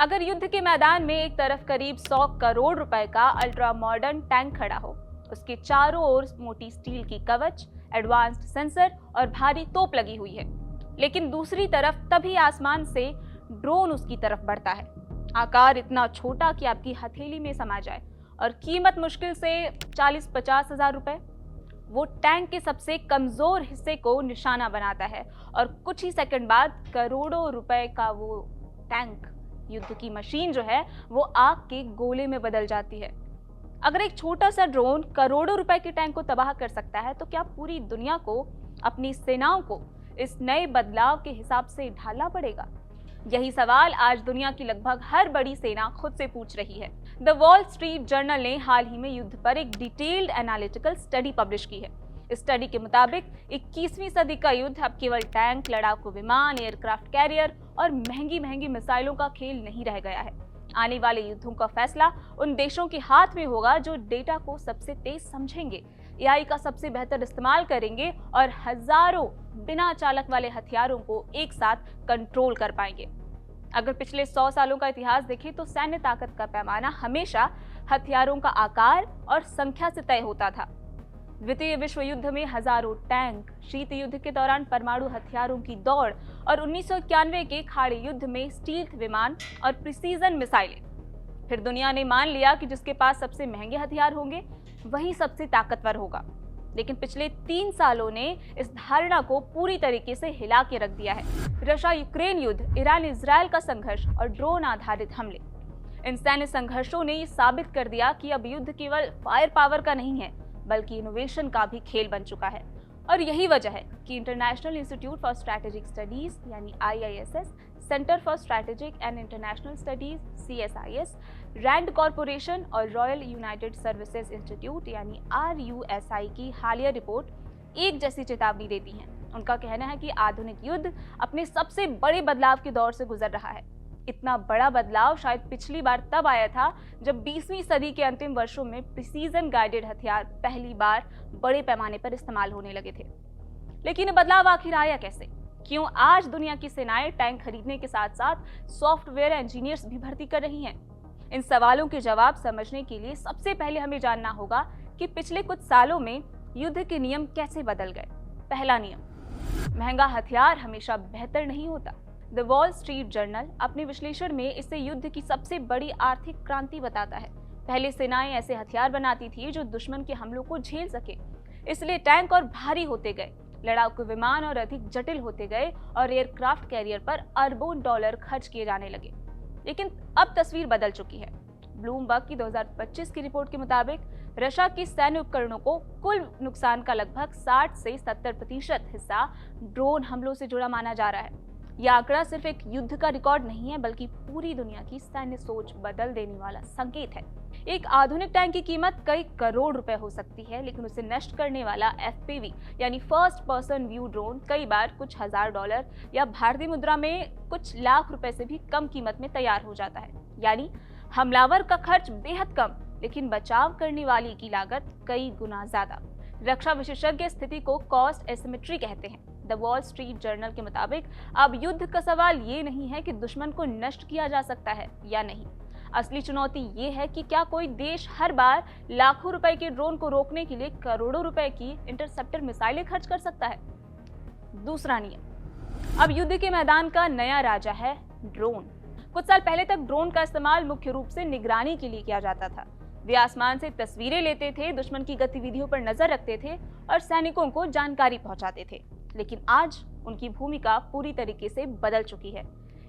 अगर युद्ध के मैदान में एक तरफ करीब 100 करोड़ रुपए का अल्ट्रा मॉडर्न टैंक खड़ा हो, उसके चारों ओर मोटी स्टील की कवच, एडवांस्ड सेंसर और भारी तोप लगी हुई है, लेकिन दूसरी तरफ तभी आसमान से ड्रोन उसकी तरफ बढ़ता है। आकार इतना छोटा कि आपकी हथेली में समा जाए और कीमत मुश्किल से 40-50 हजार रुपए। वो टैंक के सबसे कमजोर हिस्से को निशाना बनाता है और कुछ ही सेकंड बाद करोड़ों रुपए का वो टैंक, युद्ध की मशीन जो है, वो आग के गोले में बदल जाती है। अगर एक छोटा सा ड्रोन करोड़ों रुपए के टैंक को तबाह कर सकता है, तो क्या पूरी दुनिया को, अपनी सेनाओं को इस नए बदलाव के हिसाब से ढालना पड़ेगा? यही सवाल आज दुनिया की लगभग हर बड़ी सेना खुद से पूछ रही है। द वॉल स्ट्रीट जर्नल ने हाल ही में युद्ध पर एक डिटेल्ड एनालिटिकल स्टडी पब्लिश की है। इस स्टडी के मुताबिक 21वीं सदी का युद्ध अब केवल टैंक, लड़ाकू विमान, एयरक्राफ्ट कैरियर और महंगी मिसाइलों का खेल नहीं रह गया है। आने वाले युद्धों का फैसला उन देशों के हाथ में होगा जो डेटा को सबसे तेज समझेंगे, एआई का सबसे बेहतर इस्तेमाल करेंगे और हजारों बिना चालक वाले हथियारों को एक साथ कंट्रोल कर पाएंगे। अगर पिछले 100 सालों का इतिहास देखें तो सैन्य ताकत का पैमाना हमेशा हथियारों का आकार और संख्या से तय होता था। द्वितीय विश्व युद्ध में हजारों टैंक, शीत युद्ध के दौरान परमाणु हथियारों की दौड़ और 1991 के खाड़ी युद्ध में स्टील्थ विमान और प्रिसीजन मिसाइलें। फिर दुनिया ने मान लिया कि जिसके पास सबसे महंगे हथियार होंगे वही सबसे ताकतवर होगा। लेकिन पिछले 3 सालों ने इस धारणा को पूरी तरीके से हिला के रख दिया है। रशिया यूक्रेन युद्ध, ईरान इजरायल का संघर्ष और ड्रोन आधारित हमले, इन सैन्य संघर्षों ने ये साबित कर दिया कि अब युद्ध केवल फायर पावर का नहीं है, बल्कि इनोवेशन का भी खेल बन चुका है। और यही वजह है कि International Institute for Strategic Studies यानी IISS, Center for Strategic and International Studies CSIS, RAND Corporation और रॉयल यूनाइटेड सर्विसेज इंस्टीट्यूट यानी RUSI की हालिया रिपोर्ट एक जैसी चेतावनी देती हैं। उनका कहना है कि आधुनिक युद्ध अपने सबसे बड़े बदलाव के दौर से गुजर रहा है। इतना बड़ा बदलाव शायद पिछली बार तब आया था जब 20वीं सदी के अंतिम वर्षों में प्रिसीजन गाइडेड हथियार पहली बार बड़े पैमाने पर इस्तेमाल होने लगे थे। लेकिन ये बदलाव आखिर आया कैसे? क्यों आज दुनिया की सेनाएं टैंक खरीदने के साथ साथ सॉफ्टवेयर इंजीनियर्स भी भर्ती कर रही हैं? इन सवालों के जवाब समझने के लिए सबसे पहले हमें जानना होगा कि पिछले कुछ सालों में युद्ध के नियम कैसे बदल गए। पहला नियम, महंगा हथियार हमेशा बेहतर नहीं होता। द वॉल स्ट्रीट जर्नल अपने विश्लेषण में इसे युद्ध की सबसे बड़ी आर्थिक क्रांति बताता है। पहले सेनाएं ऐसे हथियार बनाती थी जो दुश्मन के हमलों को झेल सके, इसलिए टैंक और भारी होते गए, लड़ाकू विमान और अधिक जटिल होते गए और एयरक्राफ्ट कैरियर पर अरबों डॉलर खर्च किए जाने लगे। लेकिन अब तस्वीर बदल चुकी है। ब्लूमबर्ग की 2025 की रिपोर्ट के मुताबिक रशिया की सैन्य उपकरणों को कुल नुकसान का लगभग 60 से 70% हिस्सा ड्रोन हमलों से जुड़ा माना जा रहा है। यह आंकड़ा सिर्फ एक युद्ध का रिकॉर्ड नहीं है, बल्कि पूरी दुनिया की सैन्य सोच बदल देने वाला संकेत है। एक आधुनिक टैंक की कीमत कई करोड़ रुपए हो सकती है, लेकिन उसे नष्ट करने वाला FPV यानी फर्स्ट पर्सन व्यू ड्रोन कई बार कुछ हजार डॉलर या भारतीय मुद्रा में कुछ लाख रुपए से भी कम कीमत में तैयार हो जाता है। यानी हमलावर का खर्च बेहद कम, लेकिन बचाव करने वाली की लागत कई गुना ज्यादा। रक्षा विशेषज्ञ स्थिति को कॉस्ट एसिमेट्री कहते हैं। द वॉल स्ट्रीट जर्नल के मुताबिक अब युद्ध का सवाल ये नहीं है कि दुश्मन को नष्ट किया जा सकता है या नहीं। असली चुनौती ये है कि क्या कोई देश हर बार लाखों रुपए के ड्रोन को रोकने के लिए करोड़ों रुपए की इंटरसेप्टर मिसाइलें खर्च कर सकता है। दूसरा नियम, अब युद्ध के मैदान का नया राजा है ड्रोन। कुछ साल पहले तक ड्रोन का इस्तेमाल मुख्य रूप से निगरानी के लिए किया जाता था। वे आसमान से तस्वीरें लेते थे, दुश्मन की गतिविधियों पर नजर रखते थे और सैनिकों को जानकारी पहुंचाते थे। लेकिन आज उनकी भूमिका पूरी तरीके से बदल चुकी है।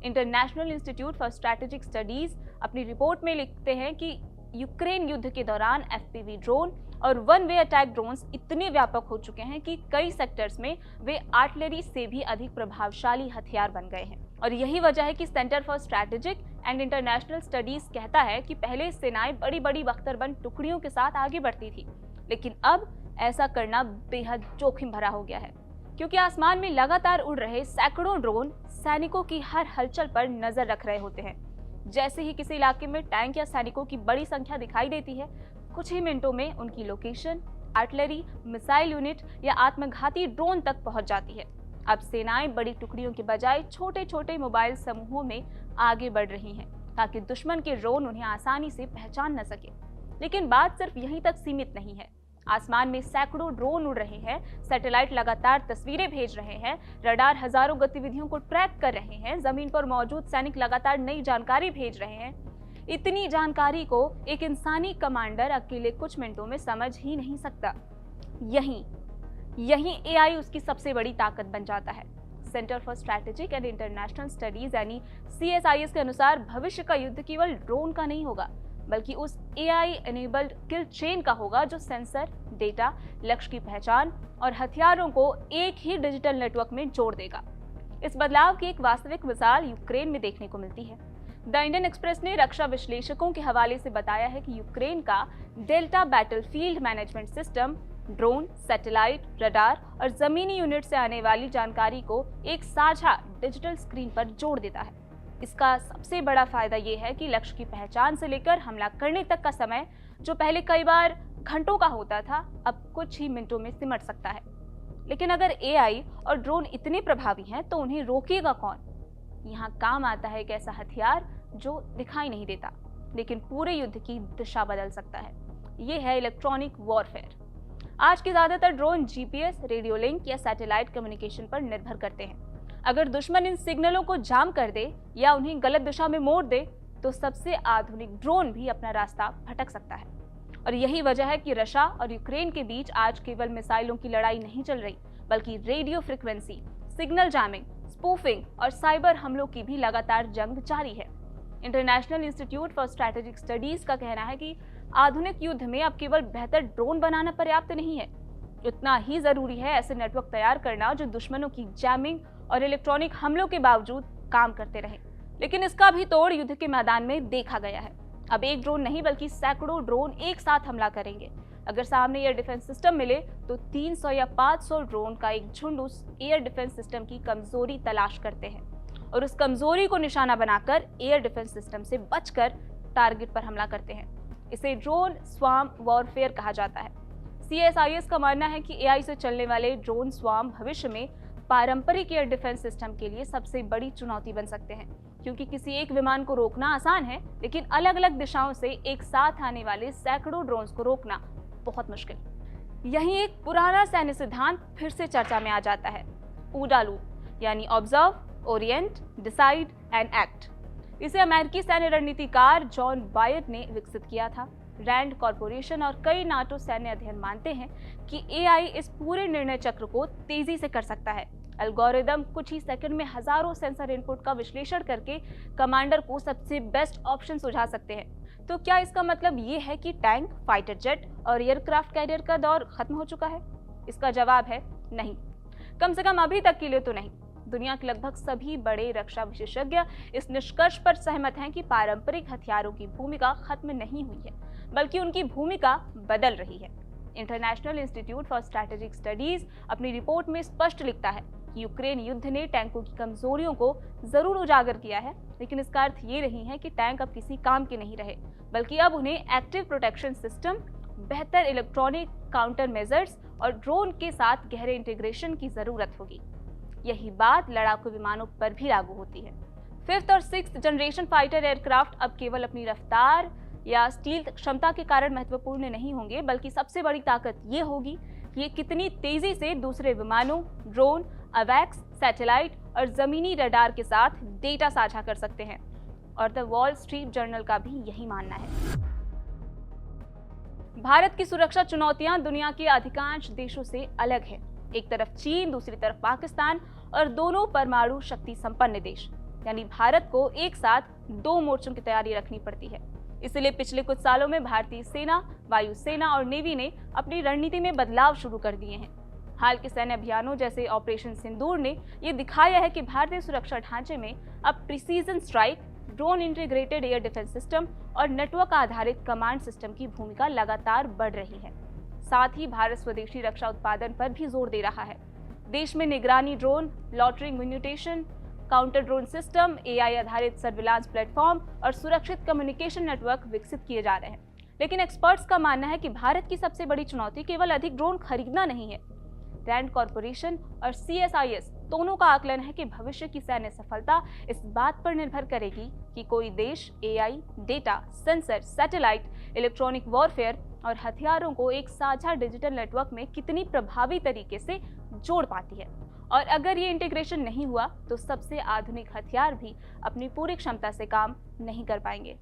International Institute for Strategic studies अपनी रिपोर्ट में लिखते हैं कि यूक्रेन युद्ध के दौरान FPV ड्रोन और वन वे अटैक ड्रोन्स इतने व्यापक हो चुके हैं कि कई सेक्टर्स में वे आर्टिलरी से भी अधिक प्रभावशाली हथियार बन गए हैं। और यही वजह है कि centre for Strategic and International studies कहता है कि पहले सेनाएं बड़ी बड़ी बख्तरबंद टुकड़ियों के साथ आगे बढ़ती थी, लेकिन अब ऐसा करना बेहद जोखिम भरा हो गया है, क्योंकि आसमान में लगातार उड़ रहे सैकड़ों ड्रोन सैनिकों की हर हलचल पर नजर रख रहे होते हैं। जैसे ही किसी इलाके में टैंक या सैनिकों की बड़ी संख्या दिखाई देती है, कुछ ही मिनटों में उनकी लोकेशन आर्टिलरी, मिसाइल यूनिट या आत्मघाती ड्रोन तक पहुंच जाती है। अब सेनाएं बड़ी टुकड़ियों के बजाय छोटे छोटे मोबाइल समूहों में आगे बढ़ रही हैं। ताकि दुश्मन के ड्रोन उन्हें आसानी से पहचान न सके। लेकिन बात सिर्फ यहीं तक सीमित नहीं है। आसमान में सैकड़ों ड्रोन उड़ रहे हैं, सैटेलाइट लगातार तस्वीरें भेज रहे हैं, रडार हजारों गतिविधियों को ट्रैक कर रहे हैं, जमीन पर मौजूद सैनिक लगातार नई जानकारी भेज रहे हैं। इतनी जानकारी को एक इंसानी कमांडर अकेले कुछ मिनटों में समझ ही नहीं सकता। यहीं एआई उसकी सबसे बड़ी ताकत बन जाता है। Centre for Strategic and International studies यानी CSIS के अनुसार भविष्य का युद्ध केवल ड्रोन का नहीं होगा, बल्कि उस AI एनेबल्ड किल चेन का होगा जो सेंसर, डेटा, लक्ष्य की पहचान और हथियारों को एक ही डिजिटल नेटवर्क में जोड़ देगा। इस बदलाव की एक वास्तविक मिसाल यूक्रेन में देखने को मिलती है। द इंडियन एक्सप्रेस ने रक्षा विश्लेषकों के हवाले से बताया है कि यूक्रेन का delta battlefield management system drone, satellite, radar और जमीनी यूनिट से आने वाली जानकारी को एक साझा डिजिटल स्क्रीन पर जोड़ देता है। इसका सबसे बड़ा फायदा यह है कि लक्ष्य की पहचान से लेकर हमला करने तक का समय, जो पहले कई बार घंटों का होता था, अब कुछ ही मिनटों में सिमट सकता है। लेकिन अगर AI और ड्रोन इतने प्रभावी हैं तो उन्हें रोकेगा कौन? यहाँ काम आता है एक ऐसा हथियार जो दिखाई नहीं देता लेकिन पूरे युद्ध की दिशा बदल सकता है। ये है इलेक्ट्रॉनिक वॉरफेयर। आज के ज्यादातर ड्रोन GPS, रेडियो लिंक या सैटेलाइट कम्युनिकेशन पर निर्भर करते हैं। अगर दुश्मन इन सिग्नलों को जाम कर दे या उन्हें गलत दिशा में मोड़ दे तो सबसे आधुनिक ड्रोन भी अपना रास्ता भटक सकता है। और यही वजह है कि रशिया और यूक्रेन के बीच आज केवल मिसाइलों की लड़ाई नहीं चल रही, बल्कि radio frequency, signal jamming, spoofing और साइबर हमलों की भी लगातार जंग जारी है। International Institute for Strategic studies का कहना है कि आधुनिक युद्ध में अब केवल बेहतर ड्रोन बनाना पर्याप्त नहीं है, उतना ही जरूरी है ऐसे नेटवर्क तैयार करना जो दुश्मनों की जैमिंग और इलेक्ट्रॉनिक हमलों के बावजूद काम करते रहें। लेकिन इसका भी तोड़ युद्ध के मैदान में देखा गया है। अब एक ड्रोन नहीं बल्कि सैकड़ों ड्रोन एक साथ हमला करेंगे। अगर सामने एयर डिफेंस सिस्टम मिले तो 300 या 500 ड्रोन का एक झुंड उस एयर डिफेंस सिस्टम की कमजोरी तलाश करते हैं और उस कमजोरी को निशाना बनाकर एयर डिफेंस सिस्टम से बचकर टारगेट पर हमला करते हैं। इसे ड्रोन स्वार्म वॉरफेयर कहा जाता है। CSIS का मानना है कि AI से चलने वाले ड्रोन स्वार्म भविष्य में पारंपरिक एयर डिफेंस सिस्टम के लिए सबसे बड़ी चुनौती बन सकते हैं, क्योंकि किसी एक विमान को रोकना आसान है, लेकिन अलग अलग दिशाओं से एक साथ आने वाले सैकड़ों ड्रोन्स को रोकना बहुत मुश्किल। यही एक पुराना सैन्य सिद्धांत फिर से चर्चा में आ जाता है, OODA लूप, यानी observe, Orient, decide and act. इसे अमेरिकी सैन्य रणनीतिकार जॉन बायट ने विकसित किया था। रैंड कॉरपोरेशन और कई नाटो सैन्य अध्ययन मानते हैं कि AI इस पूरे निर्णय चक्र को तेजी से कर सकता है। एल्गोरिदम कुछ ही सेकंड में हजारों सेंसर इनपुट का विश्लेषण करके कमांडर को सबसे बेस्ट ऑप्शन सुझा सकते हैं। तो क्या इसका मतलब ये है कि टैंक, फाइटर जेट और एयरक्राफ्ट कैरियर का दौर खत्म हो चुका है? इसका जवाब है नहीं, कम से कम अभी तक के लिए तो नहीं। दुनिया के लगभग सभी बड़े रक्षा विशेषज्ञ इस निष्कर्ष पर सहमत हैं कि पारंपरिक हथियारों की भूमिका खत्म नहीं हुई है, बल्कि उनकी भूमिका बदल रही है। International Institute for Strategic studies अपनी रिपोर्ट में स्पष्ट लिखता है कि यूक्रेन युद्ध ने टैंकों की कमजोरियों को जरूर उजागर किया है, लेकिन इसका अर्थ ये नहीं है कि टैंक अब किसी काम के नहीं रहे, बल्कि अब उन्हें एक्टिव प्रोटेक्शन सिस्टम, बेहतर इलेक्ट्रॉनिक काउंटर मेजर्स और ड्रोन के साथ गहरे इंटीग्रेशन की जरूरत होगी। यही बात लड़ाकू विमानों पर भी लागू होती है। 5th और 6th जनरेशन फाइटर एयरक्राफ्ट अब केवल अपनी रफ्तार या स्टील क्षमता के कारण महत्वपूर्ण नहीं होंगे, बल्कि सबसे बड़ी ताकत ये होगी कि ये कितनी तेजी से दूसरे विमानों, ड्रोन, अवैक्स, सैटेलाइट और जमीनी रडार के साथ डेटा साझा कर सकते हैं। और द वॉल स्ट्रीट जर्नल का भी यही मानना है। भारत की सुरक्षा चुनौतियां दुनिया के अधिकांश देशों से अलग है। एक तरफ चीन, दूसरी तरफ पाकिस्तान और दोनों परमाणु शक्ति संपन्न देश, यानी भारत को एक साथ 2 मोर्चों की तैयारी रखनी पड़ती है। इसलिए पिछले कुछ सालों में भारतीय सेना, वायुसेना और नेवी ने अपनी रणनीति में बदलाव शुरू कर दिए हैं। हाल के सैन्य अभियानों जैसे ऑपरेशन सिंदूर ने यह दिखाया है कि भारतीय सुरक्षा ढांचे में अब precision strike, drone integrated air defence system और नेटवर्क आधारित कमांड सिस्टम की भूमिका लगातार बढ़ रही है। साथ ही भारत स्वदेशी रक्षा उत्पादन पर भी जोर दे रहा है। देश में निगरानी drone, lautering mutation, counter drone system, AI आधारित सर्विलांस प्लेटफॉर्म और सुरक्षित कम्युनिकेशन नेटवर्क विकसित किए जा रहे हैं। लेकिन एक्सपर्ट्स का मानना है कि भारत की सबसे बड़ी चुनौती केवल अधिक ड्रोन खरीदना नहीं है। रैंड कॉरपोरेशन और CSIS दोनों का आकलन है कि भविष्य की सैन्य सफलता इस बात पर निर्भर करेगी कि कोई देश AI, data, sensor, satellite, electronic warfare और हथियारों को एक साझा डिजिटल नेटवर्क में कितनी प्रभावी तरीके से जोड़ पाती है। और अगर ये इंटीग्रेशन नहीं हुआ तो सबसे आधुनिक हथियार भी अपनी पूरी क्षमता से काम नहीं कर पाएंगे।